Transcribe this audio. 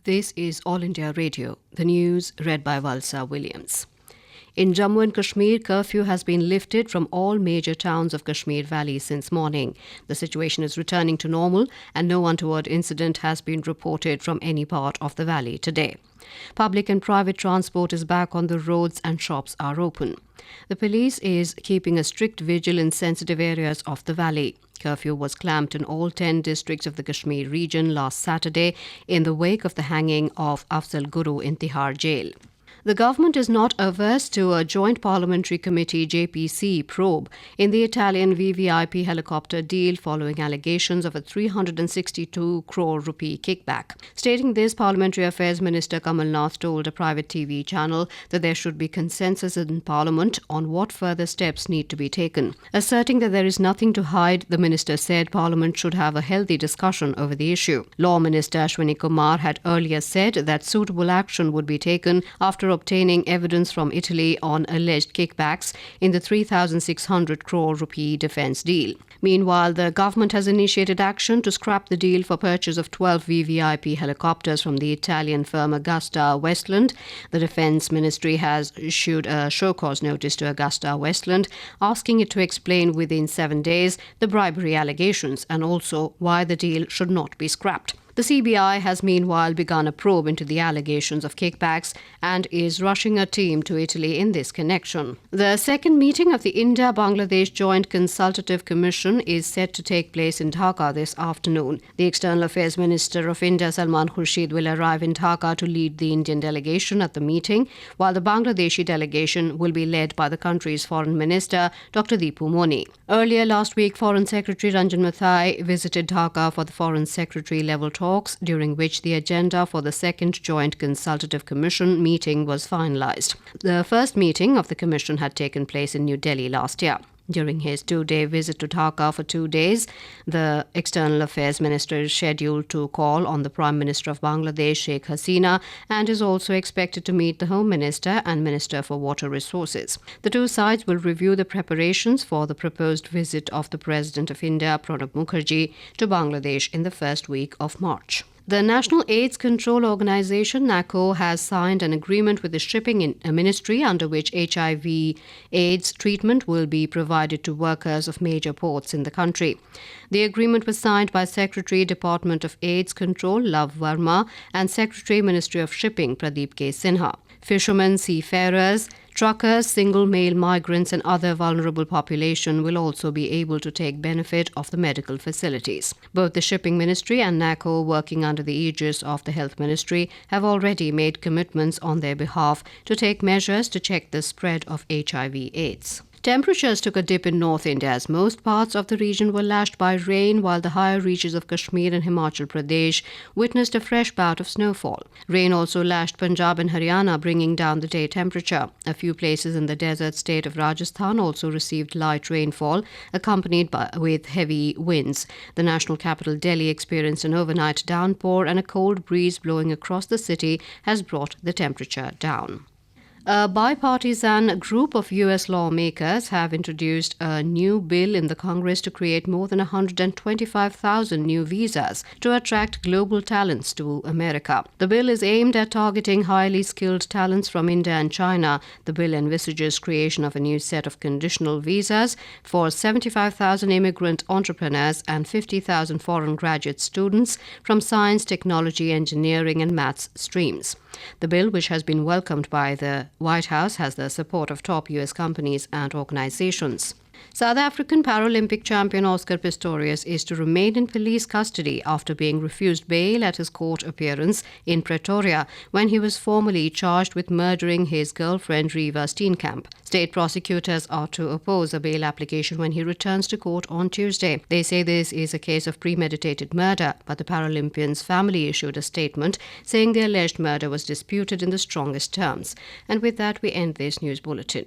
This is All India Radio. The news read by Valsa Williams. In Jammu and Kashmir, curfew has been lifted from all major towns of Kashmir Valley since morning. The situation is returning to normal and no untoward incident has been reported from any part of the valley today. Public and private transport is back on the roads and shops are open. The police is keeping a strict vigil in sensitive areas of the valley. Curfew was clamped in all 10 districts of the Kashmir region last Saturday in the wake of the hanging of Afzal Guru in Tihar jail. The government is not averse to a Joint Parliamentary Committee JPC probe in the Italian VVIP helicopter deal following allegations of a 362 crore rupee kickback. Stating this, Parliamentary Affairs Minister Kamal Nath told a private TV channel that there should be consensus in Parliament on what further steps need to be taken. Asserting that there is nothing to hide, the minister said Parliament should have a healthy discussion over the issue. Law Minister Ashwini Kumar had earlier said that suitable action would be taken after obtaining evidence from Italy on alleged kickbacks in the 3,600 crore rupee defence deal. Meanwhile, the government has initiated action to scrap the deal for purchase of 12 VVIP helicopters from the Italian firm Augusta Westland. The Defence Ministry has issued a show-cause notice to Augusta Westland, asking it to explain within 7 days the bribery allegations and also why the deal should not be scrapped. The CBI has meanwhile begun a probe into the allegations of kickbacks and is rushing a team to Italy in this connection. The second meeting of the India-Bangladesh Joint Consultative Commission is set to take place in Dhaka this afternoon. The External Affairs Minister of India, Salman Khurshid, will arrive in Dhaka to lead the Indian delegation at the meeting, while the Bangladeshi delegation will be led by the country's Foreign Minister, Dr. Deepu Moni. Earlier last week, Foreign Secretary Ranjan Mathai visited Dhaka for the Foreign Secretary level talks, during which the agenda for the second Joint Consultative Commission meeting was finalized. The first meeting of the Commission had taken place in New Delhi last year. During his 2-day visit to Dhaka for 2 days, the External Affairs Minister is scheduled to call on the Prime Minister of Bangladesh, Sheikh Hasina, and is also expected to meet the Home Minister and Minister for Water Resources. The two sides will review the preparations for the proposed visit of the President of India, Pranab Mukherjee, to Bangladesh in the first week of March. The National AIDS Control Organization, NACO, has signed an agreement with the Shipping Ministry under which HIV/AIDS treatment will be provided to workers of major ports in the country. The agreement was signed by Secretary, Department of AIDS Control, Love Verma, and Secretary, Ministry of Shipping, Pradeep K. Sinha. Fishermen, seafarers, truckers, single male migrants and other vulnerable population will also be able to take benefit of the medical facilities. Both the Shipping Ministry and NACO, working under the aegis of the Health Ministry, have already made commitments on their behalf to take measures to check the spread of HIV/AIDS. Temperatures took a dip in North India as most parts of the region were lashed by rain, while the higher reaches of Kashmir and Himachal Pradesh witnessed a fresh bout of snowfall. Rain also lashed Punjab and Haryana, bringing down the day temperature. A few places in the desert state of Rajasthan also received light rainfall, accompanied with heavy winds. The national capital, Delhi, experienced an overnight downpour, and a cold breeze blowing across the city has brought the temperature down. A bipartisan group of U.S. lawmakers have introduced a new bill in the Congress to create more than 125,000 new visas to attract global talents to America. The bill is aimed at targeting highly skilled talents from India and China. The bill envisages creation of a new set of conditional visas for 75,000 immigrant entrepreneurs and 50,000 foreign graduate students from science, technology, engineering, and maths streams. The bill, which has been welcomed by the White House, has the support of top U.S. companies and organizations. South African Paralympic champion Oscar Pistorius is to remain in police custody after being refused bail at his court appearance in Pretoria when he was formally charged with murdering his girlfriend Reeva Steenkamp. State prosecutors are to oppose a bail application when he returns to court on Tuesday. They say this is a case of premeditated murder, but the Paralympian's family issued a statement saying the alleged murder was disputed in the strongest terms. And with that, we end this news bulletin.